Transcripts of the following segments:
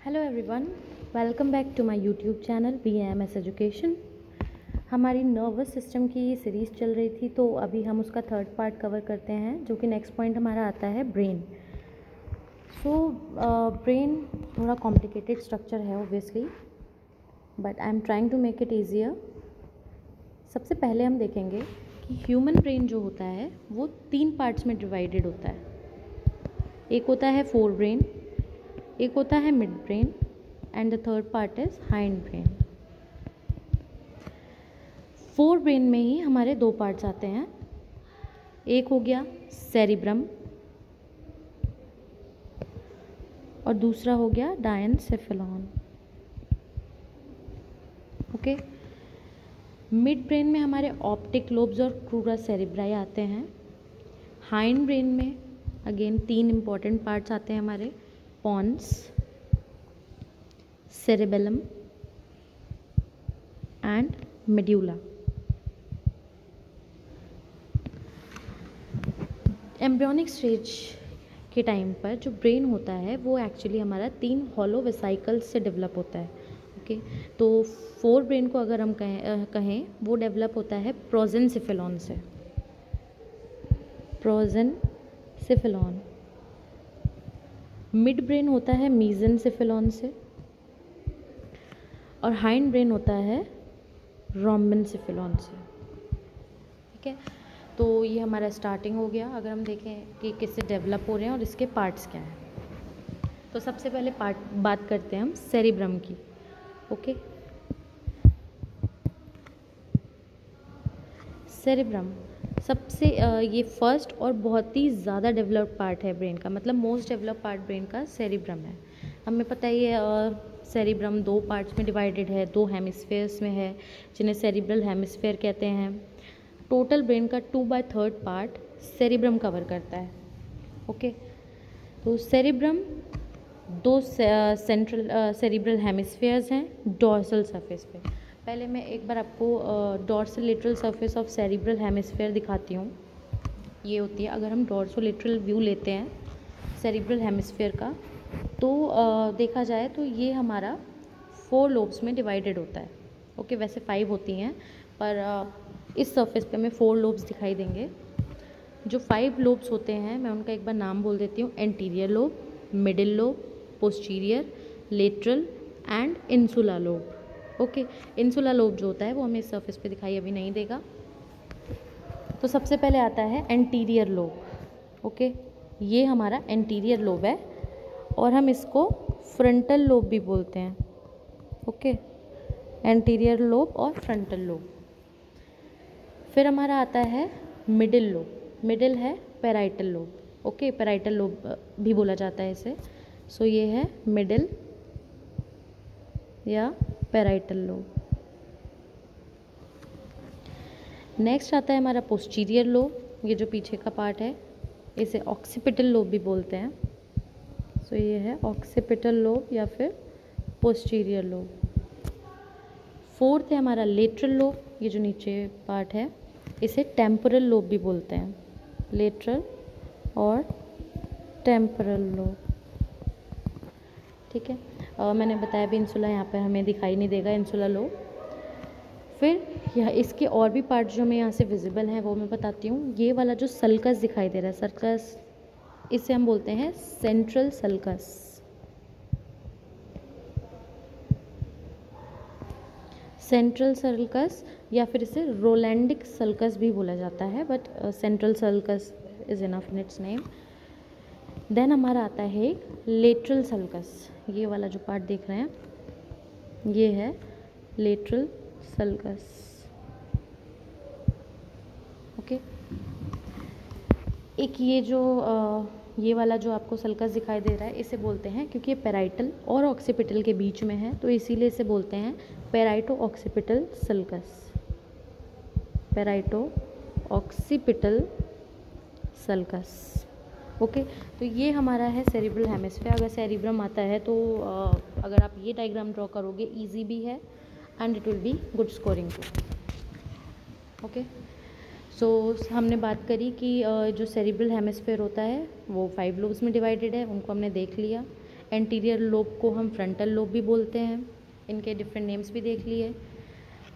Hello everyone, welcome back to my YouTube channel BAMS education. हमारी nervous system की series चल रही थी, तो अभी हम उसका थर्ड पार्ट कवर करते हैं, जो कि नेक्स्ट पॉइंट हमारा आता है ब्रेन। ब्रेन थोड़ा कॉम्प्लिकेटेड स्ट्रक्चर है obviously, but I am trying to make it easier. सबसे पहले हम देखेंगे कि ह्यूमन ब्रेन जो होता है वो 3 पार्ट्स में डिवाइडेड होता है। एक होता है फोर ब्रेन, एक होता है mid brain and the third part is hind brain. Fore brain में ही हमारे 2 पार्ट्स आते हैं। एक हो गया सेरिब्रम और दूसरा हो गया डायनसेफेलॉन। ओके, मिड ब्रेन में हमारे ऑप्टिक लोब्स और क्रूरा सेरिब्राई आते हैं। हाइंड ब्रेन में अगेन 3 इंपॉर्टेंट पार्ट्स आते हैं हमारे, pons, cerebellum and medulla. Embryonic stage के टाइम पर जो ब्रेन होता है वो एक्चुअली हमारा 3 हॉलो वेसिकल्स से डेवलप होता है। ओके, तो फोर ब्रेन को अगर हम कहें वो डेवलप होता है प्रोजेनसेफेलॉन से। प्रोजेनसेफेलॉन। मिड ब्रेन होता है मीजेनसेफेलॉन से और हाइंड ब्रेन होता है रोम्बेनसेफेलॉन से। ठीक है, तो ये हमारा स्टार्टिंग हो गया। अगर हम देखें कि किससे डेवलप हो रहे हैं और इसके पार्ट्स क्या हैं, तो सबसे पहले बात करते हैं हम सेरिब्रम की। ओके, सेरिब्रम सबसे ये फर्स्ट और बहुत ही ज़्यादा डेवलप्ड पार्ट है ब्रेन का, मतलब मोस्ट डेवलप्ड पार्ट ब्रेन का सेरिब्रम है। हमें पता ही है सेरिब्रम 2 पार्ट्स में डिवाइडेड है, 2 हेमिस्फेयर्स में है, जिन्हें सेरिब्रल हेमिस्फेयर कहते हैं। टोटल ब्रेन का 2/3 पार्ट सेरिब्रम कवर करता है। ओके, तो सेरिब्रम 2 सेंट्रल सेरिब्रल हेमिस्फेयर्स हैं डॉर्सल सरफेस पे। पहले मैं एक बार आपको dorsolateral surface of cerebral hemisphere दिखाती हूँ। ये होती है, अगर हम डॉर्सोलेटरल व्यू लेते हैं सेरिब्रल हेमिस्फेयर का, तो देखा जाए तो ये हमारा 4 लोब्स में डिवाइडेड होता है। ओके, वैसे 5 होती हैं, पर इस सरफेस पे हमें 4 लोब्स दिखाई देंगे। जो 5 लोब्स होते हैं मैं उनका एक बार नाम बोल देती हूँ। Anterior lobe, middle lobe, posterior, lateral and insula lobe. Okay, insula lobe जो होता है वो हमें इस सरफेस पे दिखाई अभी नहीं देगा। तो सबसे पहले आता है एंटीरियर लोब। ओके, ये हमारा एंटीरियर लोब है और हम इसको फ्रंटल लोब भी बोलते हैं। ओके, एंटीरियर लोब और फ्रंटल लोब। फिर हमारा आता है मिडिल लोब। मिडिल है parietal lobe. Okay, parietal lobe भी बोला जाता है इसे। सो ये है मिडिल या पैराइटल लोब। नेक्स्ट आता है हमारा पोस्टीरियर लोब। ये जो पीछे का पार्ट है इसे ऑक्सीपिटल लोब भी बोलते हैं। सो ये है ऑक्सीपिटल लोब या फिर पोस्टीरियर लोब। फोर्थ है हमारा लेटरल लोब। ये जो नीचे पार्ट है इसे टेम्पोरल लोब भी बोलते हैं। लेटरल और टेम्पोरल लोब। ठीक है, मैंने बताया भी इंसुला यहाँ पर हमें दिखाई नहीं देगा, इंसुला लोब। फिर यह इसके और भी पार्ट जो हमें यहाँ से विजिबल हैं वो मैं बताती हूँ। ये वाला जो सल्कस दिखाई दे रहा है, सर्कस, इसे हम बोलते हैं सेंट्रल सल्कस। सेंट्रल सल्कस या फिर इसे रोलैंडिक सल्कस भी बोला जाता है, but central sulcus is enough in its name. Then हमारा आता है एक लेटरल सल्कस। ये वाला जो पार्ट देख रहे हैं ये है लेटरल सल्कस। ओके, एक ये जो ये वाला जो आपको सल्कस दिखाई दे रहा है इसे बोलते हैं, क्योंकि ये पैराइटल और ऑक्सीपिटल के बीच में है तो इसीलिए इसे बोलते हैं पैराइटो occipital sulcus. पैराइटो occipital sulcus. Okay, तो ये हमारा है सेरिब्रल हेमिस्फीयर। अगर सेरिब्रम आता है तो अगर आप ये डायग्राम ड्रॉ करोगे इजी भी है and it will be good scoring too. Okay, so हमने बात करी कि जो सेरिब्रल हेमिस्फीयर होता है वो 5 लोब्स में डिवाइडेड है, उनको हमने देख लिया। एंटीरियर लोब को हम फ्रंटल लोब भी बोलते हैं, इनके डिफरेंट नेम्स भी देख लिए।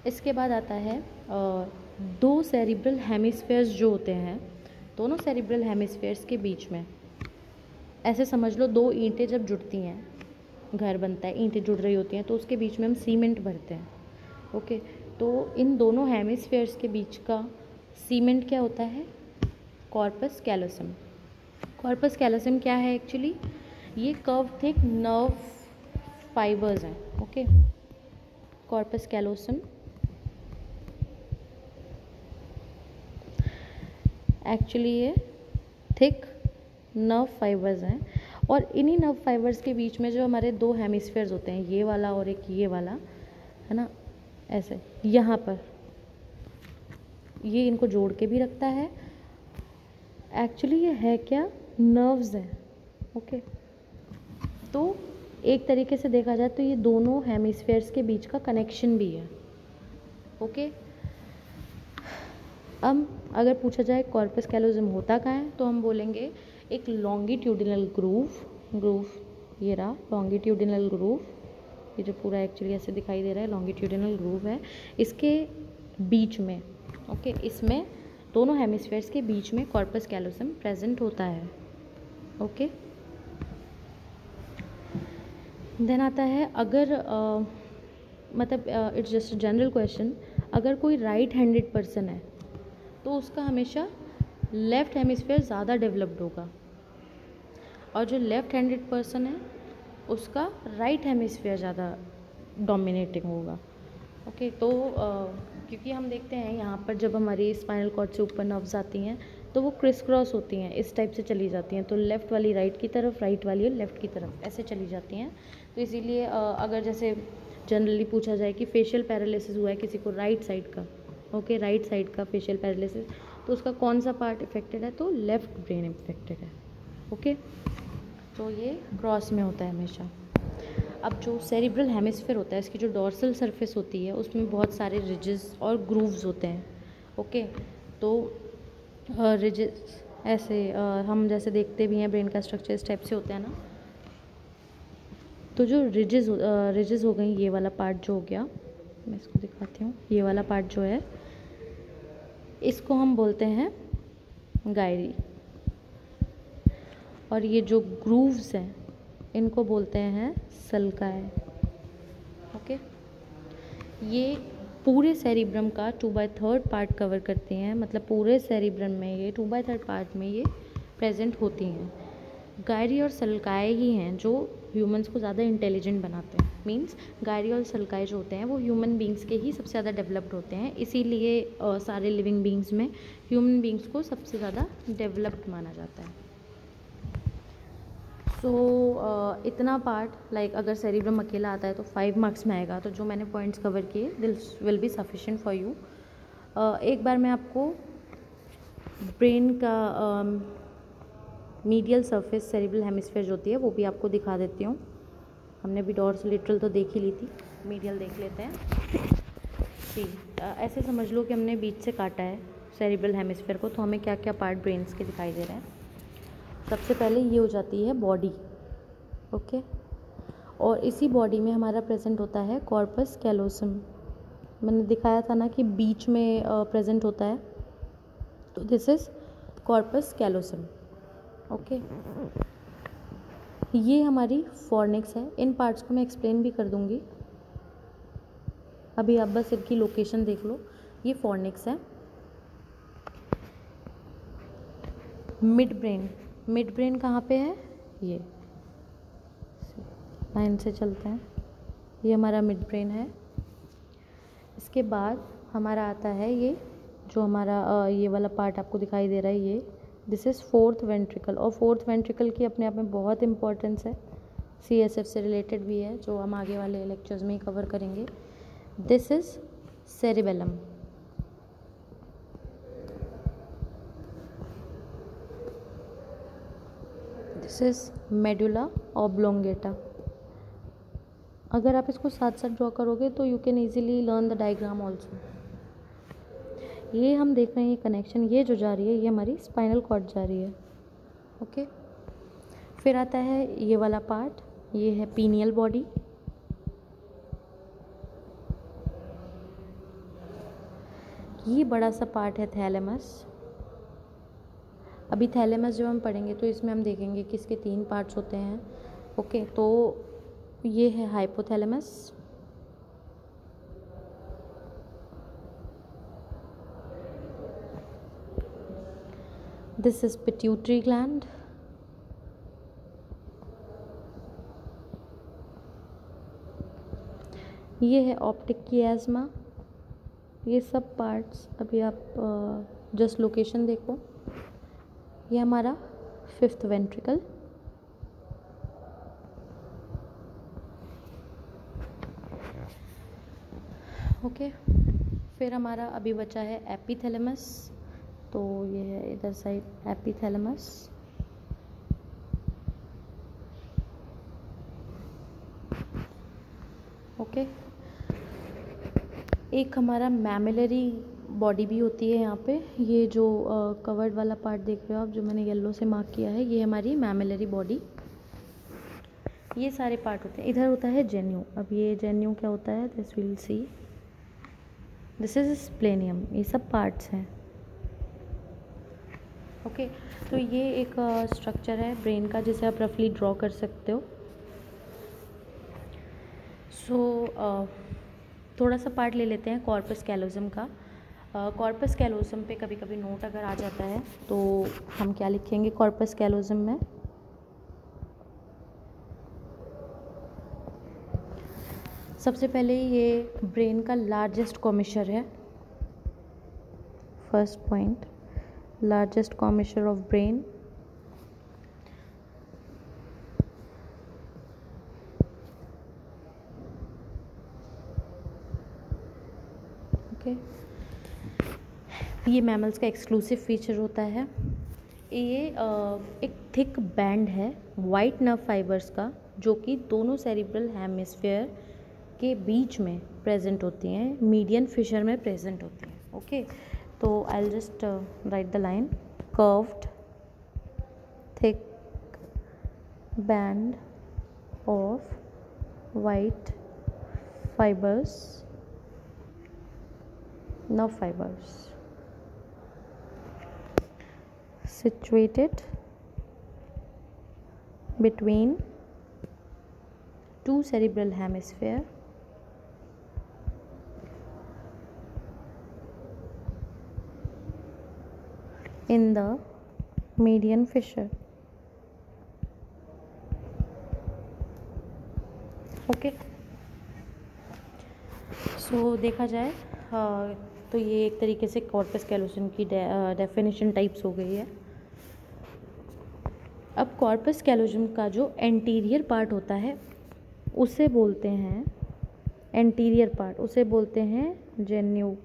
इसके बाद आता है दो सेरिब्रल हेमिस्फेयर्स जो होते हैं, दोनों सेरिब्रल हेमिस्फेयर्स के बीच में ऐसे समझ लो दो ईंटें जब जुड़ती हैं, घर बनता है, ईंटें जुड़ रही होती हैं, तो उसके बीच में हम सीमेंट भरते हैं। ओके, तो इन दोनों हेमिस्फेयर्स के बीच का सीमेंट क्या होता है? Corpus callosum. कॉर्पस कैलोसम क्या है एक्चुअली? ये कर्व थिक नर्व फाइबर्स हैं। ओके, कॉर्पस कैलोसम एक्चुअली ये थिक नर्व फाइबर्स हैं, और इन्हीं नर्व फाइबर्स के बीच में जो हमारे दो हेमिस्फेयर्स होते हैं, ये वाला और एक ये वाला, है ना, ऐसे यहाँ पर ये इनको जोड़ के भी रखता है। एक्चुअली ये है क्या? नर्व्स हैं। ओके, तो एक तरीके से देखा जाए तो ये दोनों हेमिस्फेयर्स के बीच का कनेक्शन भी है। ओके, अब अगर पूछा जाए कॉर्पस कैलोसम होता कहाँ है, तो हम बोलेंगे एक लॉन्गिट्यूडिनल ग्रूव, ये रहा लॉन्गिट्यूडिनल ग्रूव, ये जो पूरा एक्चुअली ऐसे दिखाई दे रहा है लॉन्गिट्यूडिनल ग्रूव है, इसके बीच में। ओके, इसमें दोनों हेमिस्फेयर्स के बीच में कॉर्पस कैलोसम प्रेजेंट होता है। ओके, देन आता है अगर मतलब इट्स जस्ट जनरल क्वेश्चन, अगर कोई राइट हैंडेड पर्सन है तो उसका हमेशा लेफ़्ट हेमिस्फेयर ज़्यादा डेवलप्ड होगा, और जो लेफ़्ट हैंडेड पर्सन है उसका राइट हेमिस्फेयर ज़्यादा डोमिनेटिंग होगा। ओके, तो क्योंकि हम देखते हैं यहाँ पर जब हमारी स्पाइनल कॉर्ड से ऊपर नर्व्स आती हैं तो वो क्रिस क्रॉस होती हैं, इस टाइप से चली जाती हैं, तो लेफ़्ट वाली राइट की तरफ, राइट वाली लेफ़्ट की तरफ ऐसे चली जाती हैं। तो इसीलिए अगर जैसे जनरली पूछा जाए कि फेशियल पैरालिसिस हुआ है किसी को राइट साइड का, ओके, राइट साइड का फेशियल पैरालिसिस, तो उसका कौन सा पार्ट इफेक्टेड है? तो लेफ़्ट ब्रेन इफेक्टेड है। ओके, तो ये क्रॉस में होता है हमेशा। अब जो सेरिब्रल हेमिस्फेयर होता है, इसकी जो डॉर्सल सरफेस होती है उसमें बहुत सारे रिजेस और ग्रूव्स होते हैं। ओके, तो रिजेस ऐसे हम जैसे देखते भी हैं ब्रेन का स्ट्रक्चर इस टाइप से होता है ना, तो जो रिजेस हो गई, ये वाला पार्ट जो हो गया, मैं इसको दिखाती हूँ, ये वाला पार्ट जो है इसको हम बोलते हैं गायरी, और ये जो ग्रूव्स हैं इनको बोलते हैं सल्काए। ओके, ये पूरे सेरिब्रम का 2/3 पार्ट कवर करती हैं, मतलब पूरे सेरिब्रम में ये 2/3 पार्ट में ये प्रेजेंट होती हैं। गायरी और सल्काए ही हैं जो ह्यूमंस को ज़्यादा इंटेलिजेंट बनाते हैं। मींस गायरी और सल्काए जो होते हैं वो ह्यूमन बींग्स के ही सबसे ज़्यादा डेवलप्ड होते हैं, इसीलिए सारे लिविंग बींग्स में ह्यूमन बींग्स को सबसे ज़्यादा डेवलप्ड माना जाता है। सो इतना पार्ट लाइक अगर सेरिब्रम अकेला आता है तो 5 मार्क्स में आएगा, तो जो मैंने पॉइंट्स कवर किए this will be sufficient for you. एक बार मैं आपको ब्रेन का मीडियल सरफेस सेरिब्रल हेमिस्फेयर जो होती है वो भी आपको दिखा देती हूँ। हमने भी डॉर्सोलेटरल तो देख ही ली थी, मीडियल देख लेते हैं। जी, ऐसे समझ लो कि हमने बीच से काटा है सेरिब्रल हेमिस्फेयर को, तो हमें क्या क्या पार्ट ब्रेन्स के दिखाई दे रहे हैं। सबसे पहले ये हो जाती है बॉडी। ओके, और इसी बॉडी में हमारा प्रेजेंट होता है कॉर्पस कैलोसम। मैंने दिखाया था ना कि बीच में प्रेजेंट होता है, तो this is corpus callosum. Okay, ये हमारी फॉर्निक्स है। इन पार्ट्स को मैं एक्सप्लेन भी कर दूंगी, अभी आप बस इनकी लोकेशन देख लो। ये फॉर्निक्स है। मिड ब्रेन कहाँ पे है? ये लाइन से चलते हैं, ये हमारा मिड ब्रेन है। इसके बाद हमारा आता है ये जो हमारा ये वाला पार्ट आपको दिखाई दे रहा है, ये दिस इज़ फोर्थ वेंट्रिकल, और फोर्थ वेंट्रिकल की अपने आप में बहुत इंपॉर्टेंस है, CSF से रिलेटेड भी है, जो हम आगे वाले लेक्चर्स में ही कवर करेंगे। This is cerebellum. This is medulla oblongata. अगर आप इसको साथ साथ ड्रॉ करोगे तो you can easily learn the diagram also. ये हम देख रहे हैं ये कनेक्शन, ये जो जा रही है ये हमारी स्पाइनल कॉर्ड जा रही है। ओके, फिर आता है ये वाला पार्ट, ये है पीनियल बॉडी, ये बड़ा सा पार्ट है थैलेमस। अभी थैलेमस जब हम पढ़ेंगे तो इसमें हम देखेंगे कि इसके 3 पार्ट्स होते हैं। ओके, तो ये है hypothalamus, this is pituitary gland, ये है ऑप्टिक कियास्मा। ये सब पार्ट्स अभी आप जस्ट लोकेशन देखो, ये हमारा 5th वेंट्रिकल, ओके। फिर हमारा अभी बचा है एपिथैलेमस, तो ये है इधर साइड एपिथैलेमस। ओके, एक हमारा मैमिलरी बॉडी भी होती है यहाँ पे। ये जो कवर्ड वाला पार्ट देख रहे हो आप, जो मैंने येलो से मार्क किया है, ये हमारी मैमिलरी बॉडी। ये सारे पार्ट होते हैं। इधर होता है जेन्यू। अब ये जेन्यू क्या होता है, this will see, this is splenium. ये सब पार्ट्स हैं। ओके, तो ये एक स्ट्रक्चर है ब्रेन का, जिसे आप रफली ड्रॉ कर सकते हो। सो थोड़ा सा पार्ट ले लेते हैं कॉर्पस कैलोजम का। कॉर्पस कैलोजम पे कभी कभी नोट अगर आ जाता है तो हम क्या लिखेंगे कॉर्पस कैलोजम में। सबसे पहले ये ब्रेन का लार्जेस्ट कॉमिशर है, first point, largest commissure of brain. Okay, ये मैमल्स का एक्सक्लूसिव फीचर होता है। ये एक थिक बैंड है वाइट नर्व फाइबर्स का, जो कि दोनों सेरिब्रल हेमिस्फीयर के बीच में प्रेजेंट होती हैं, मीडियन फिशर में प्रेजेंट होती हैं। ओके, तो I will just right the line, curved thick band of white fibres, nerve fibers situated between two cerebral hemisphere in the median fissure. Okay, so देखा जाए तो ये एक तरीके से कॉर्पस कैलोजम की डेफिनेशन टाइप्स हो गई है। अब कॉर्पस कैलोजम का जो एंटीरियर पार्ट होता है उसे बोलते हैं, एंटीरियर पार्ट उसे बोलते हैं जेन्यू,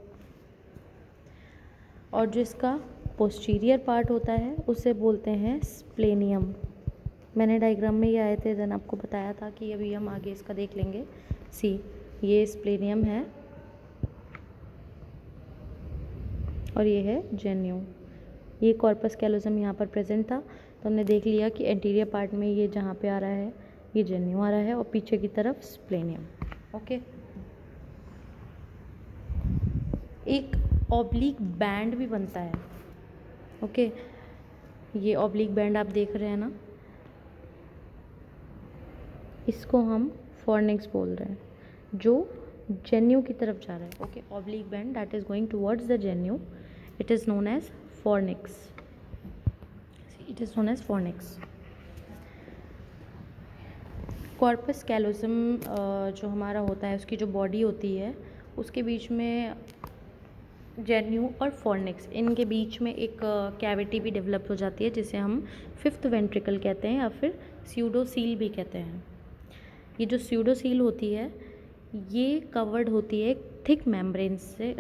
और जो इसका पोस्टीरियर पार्ट होता है उसे बोलते हैं स्प्लेनियम। मैंने डायग्राम में ये आए थे, देन आपको बताया था कि अभी हम आगे इसका देख लेंगे। सी, ये स्प्लेनियम है और ये है जेन्यू। ये कॉर्पस कैलोजम यहाँ पर प्रेजेंट था, तो हमने देख लिया कि एंटीरियर पार्ट में ये जहाँ पे आ रहा है ये जेन्यू आ रहा है, और पीछे की तरफ स्प्लेनियम। ओके, एक ऑब्लिक बैंड भी बनता है। ओके, ये ऑब्लिक बैंड आप देख रहे हैं ना, इसको हम फॉर्निक्स बोल रहे हैं, जो जेन्यू की तरफ जा रहा है। Okay, oblique band that is going towards the genu, it is known as fornix, it is known as fornix. Corpus callosum जो हमारा होता है, उसकी जो बॉडी होती है उसके बीच में जेन्यू और फॉर्निक्स, इनके बीच में एक कैविटी भी डेवलप हो जाती है, जिसे हम 5th वेंट्रिकल कहते हैं या फिर स्यूडोसील भी कहते हैं। ये जो स्यूडोसील होती है ये कवर्ड होती है थिक मेम्ब्रेन से,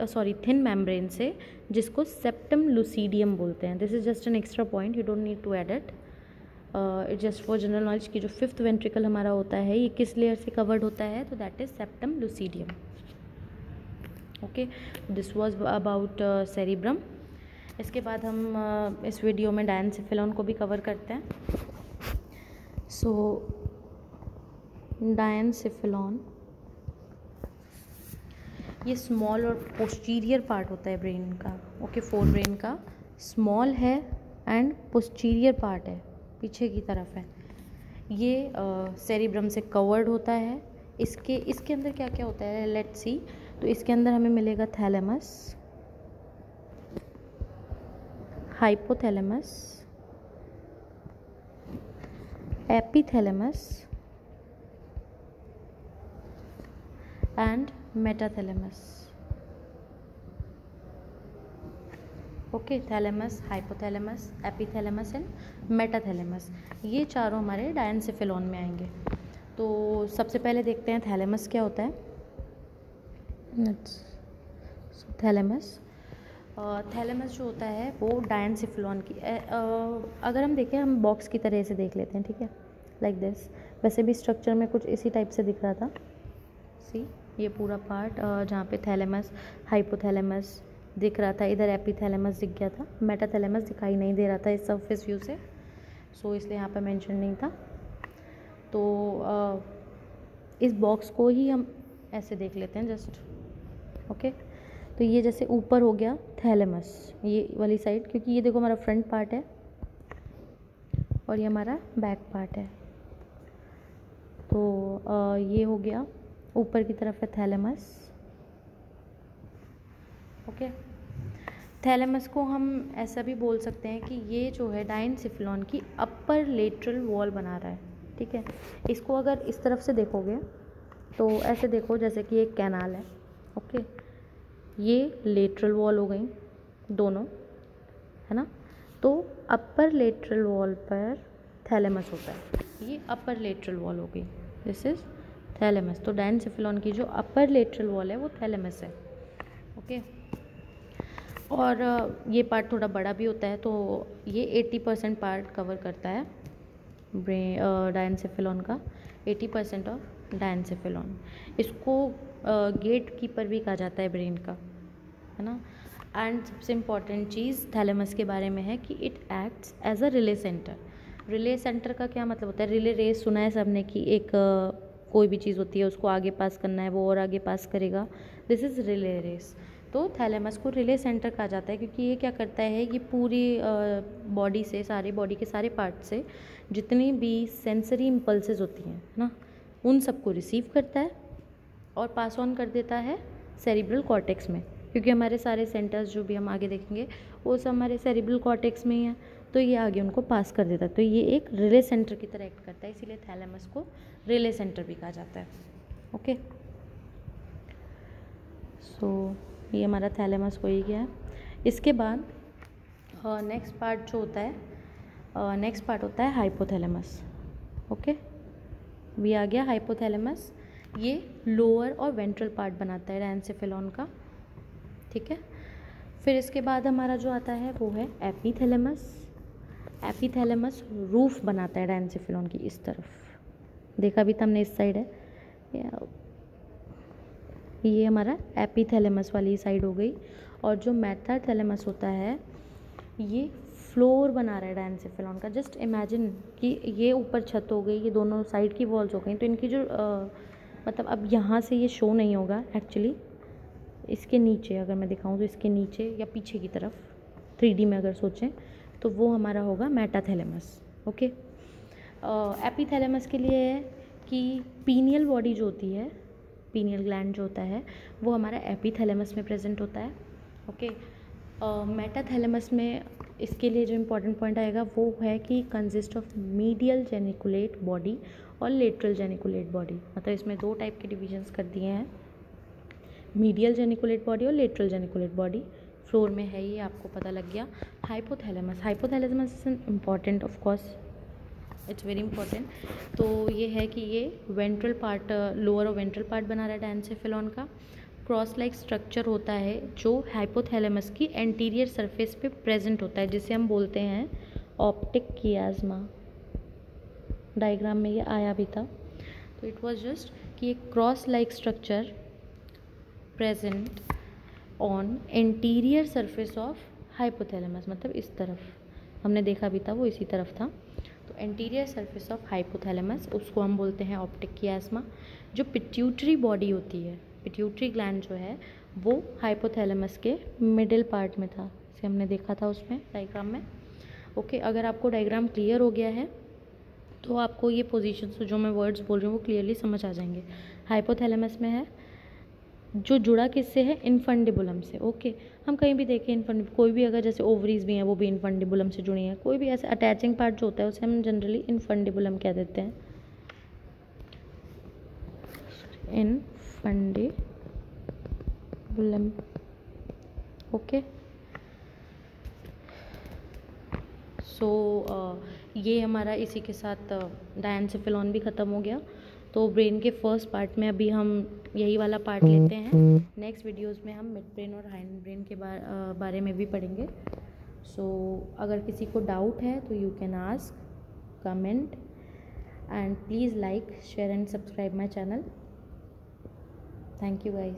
थिन मेम्ब्रेन से, जिसको सेप्टम लुसीडियम बोलते हैं। This is just an extra point, you don't need to add it, it just for general knowledge कि जो 5th वेंट्रिकल हमारा होता है ये किस लेयर से कवर्ड होता है, तो that is septum lucidum. Okay, this was about cerebrum. इसके बाद हम इस वीडियो में डायनसेफेलॉन को भी कवर करते हैं। सो डायनसिफिलॉन, ये स्मॉल और पोस्टीरियर पार्ट होता है ब्रेन का। ओके, फोर ब्रेन का स्मॉल है एंड पोस्टीरियर पार्ट है, पीछे की तरफ है। ये सेरिब्रम से कवर्ड होता है। इसके अंदर क्या क्या होता है, लेट्स सी। तो इसके अंदर हमें मिलेगा thalamus, hypothalamus, epithalamus and metathalamus. Okay, thalamus, hypothalamus, epithalamus and metathalamus, ये चारों हमारे डायनसिफिलॉन में आएंगे। तो सबसे पहले देखते हैं थैलेमस क्या होता है। थैलेमस थैलेमस जो होता है वो डायनसिफिलॉन की अगर हम देखें, हम बॉक्स की तरह से देख लेते हैं, ठीक है, लाइक दिस। वैसे भी स्ट्रक्चर में कुछ इसी टाइप से दिख रहा था। सी, ये पूरा पार्ट जहाँ पे थैलेमस, हाइपोथैलेमस दिख रहा था, इधर एपिथैलेमस दिख गया था, मेटाथैलेमस दिखाई नहीं दे रहा था इस सरफेस व्यू से, सो इसलिए यहाँ पे मेंशन नहीं था। तो इस बॉक्स को ही हम ऐसे देख लेते हैं जस्ट। ओके, तो ये जैसे ऊपर हो गया थैलेमस, ये वाली साइड, क्योंकि ये देखो हमारा फ्रंट पार्ट है और ये हमारा बैक पार्ट है। तो ये हो गया, ऊपर की तरफ है थैलेमस। ओके, थैलेमस को हम ऐसा भी बोल सकते हैं कि ये जो है डायनसिफिलॉन की अपर लेटरल वॉल बना रहा है, ठीक है। इसको अगर इस तरफ से देखोगे तो ऐसे देखो जैसे कि एक कैनाल है। ओके, ये लेटरल वॉल हो गई दोनों, है ना। तो अपर लेटरल वॉल पर थैलेमस होता है, ये अपर लेटरल वॉल हो गई, दिस इज थैलेमस। तो डायनसिफिलॉन की जो अपर लेटरल वॉल है वो थैलेमस है। ओके, और ये पार्ट थोड़ा बड़ा भी होता है, तो ये 80% पार्ट कवर करता है डायनसिफिलॉन का, 80% ऑफ डायनसिफिलॉन। इसको गेट कीपर भी कहा जाता है ब्रेन का, है ना। एंड सबसे इम्पॉर्टेंट चीज़ थैलेमस के बारे में है कि it acts as a relay centre. Relay centre का क्या मतलब होता है, रिले रेस सुना है सबने कि एक कोई भी चीज़ होती है उसको आगे पास करना है, वो और आगे पास करेगा, दिस इज़ रिले रेस। तो थैलेमस को रिले सेंटर कहा जाता है क्योंकि ये क्या करता है, ये पूरी बॉडी से, सारे बॉडी के सारे पार्ट से जितनी भी सेंसरी इम्पल्सेस होती हैं, है ना, उन सबको रिसीव करता है और पास ऑन कर देता है सेरिब्रल कॉर्टेक्स में, क्योंकि हमारे सारे सेंटर्स जो भी हम आगे देखेंगे वो सब हमारे सेरिब्रल कॉर्टेक्स में ही हैं, तो ये आगे उनको पास कर देता है। तो ये एक रिले सेंटर की तरह एक्ट करता है, इसीलिए थैलेमस को रिले सेंटर भी कहा जाता है। ओके, सो ये हमारा थैलेमस हो ही गया है। इसके बाद नेक्स्ट पार्ट जो होता है, नेक्स्ट पार्ट होता है हाइपोथैलेमस। ओके, भी आ गया हाइपोथैलेमस, ये लोअर और वेंट्रल पार्ट बनाता है डायनसिफिलॉन का, ठीक है। फिर इसके बाद हमारा जो आता है वो है एपिथैलेमस। एपिथैलेमस रूफ बनाता है डायनसिफिलॉन की, इस तरफ देखा भी था हमने, इस साइड है, ये हमारा एपिथैलेमस वाली साइड हो गई। और जो मेटाथैलेमस होता है ये फ्लोर बना रहा है डायनसिफिलॉन का। जस्ट इमेजिन कि ये ऊपर छत हो गई, ये दोनों साइड की वॉल्स हो गई, तो इनकी जो मतलब अब यहाँ से ये शो नहीं होगा एक्चुअली, इसके नीचे अगर मैं दिखाऊं तो इसके नीचे या पीछे की तरफ 3D में अगर सोचें तो वो हमारा होगा मेटाथैलेमस। ओके, एपिथैलेमस के लिए है कि पीनियल बॉडी जो होती है, पीनियल ग्लैंड जो होता है वो हमारा एपिथैलेमस में प्रेजेंट होता है। ओके, मेटाथैलेमस में इसके लिए जो इम्पोर्टेंट पॉइंट आएगा वो है कि consist of medial geniculate body और लेटरल जेनिकुलेट बॉडी, मतलब इसमें दो टाइप के डिविजन्स कर दिए हैं, मीडियल जेनिकुलेट बॉडी और लेटरल जेनिकुलेट बॉडी। फ्लोर में है ये, आपको पता लग गया। Hypothalamus, hypothalamus is important, of course it's very important. तो ये है कि ये वेंट्रल पार्ट, लोअर और वेंट्रल पार्ट बना रहा है डायनसिफिलॉन का। क्रॉस लाइक स्ट्रक्चर होता है जो हाइपोथैलेमस की एंटीरियर सरफेस पे प्रेजेंट होता है, जिसे हम बोलते हैं ऑप्टिक कियाज्मा। डायग्राम में ये आया भी था, तो इट वाज जस्ट कि एक cross like structure present on anterior surface of hypothalamus, मतलब इस तरफ हमने देखा भी था, वो इसी तरफ था। एंटीरियर सरफेस ऑफ हाइपोथैलेमस, उसको हम बोलते हैं ऑप्टिक कियास्मा। जो पिट्यूटरी बॉडी होती है, पिट्यूटरी ग्लैंड जो है वो हाइपोथैलेमस के मिडिल पार्ट में था, जैसे हमने देखा था उसमें डायग्राम में। ओके, अगर आपको डायग्राम क्लियर हो गया है तो आपको ये पोजीशंस जो मैं वर्ड्स बोल रही हूँ वो क्लियरली समझ आ जाएंगे। हाइपोथैलेमस में है, जो जुड़ा किससे है, इनफंडिबुलम से। ओके, हम कहीं भी देखें इनफंड, कोई भी अगर जैसे ओवरीज भी हैं वो भी इनफंडिबुलम से जुड़ी हैं, कोई भी ऐसे अटैचिंग पार्ट जो होता है उसे हम जनरली इनफंडिबुलम कह देते हैं, इनफंडिबुलम। ओके, सो ये हमारा इसी के साथ डायनसेफेलॉन भी ख़त्म हो गया। तो ब्रेन के फर्स्ट पार्ट में अभी हम यही वाला पार्ट लेते हैं। नेक्स्ट वीडियोस में हम मिड ब्रेन और हाइंड ब्रेन के बारे में भी पढ़ेंगे। सो अगर किसी को डाउट है तो you can ask, comment, and please like, share and subscribe my channel. Thank you guys.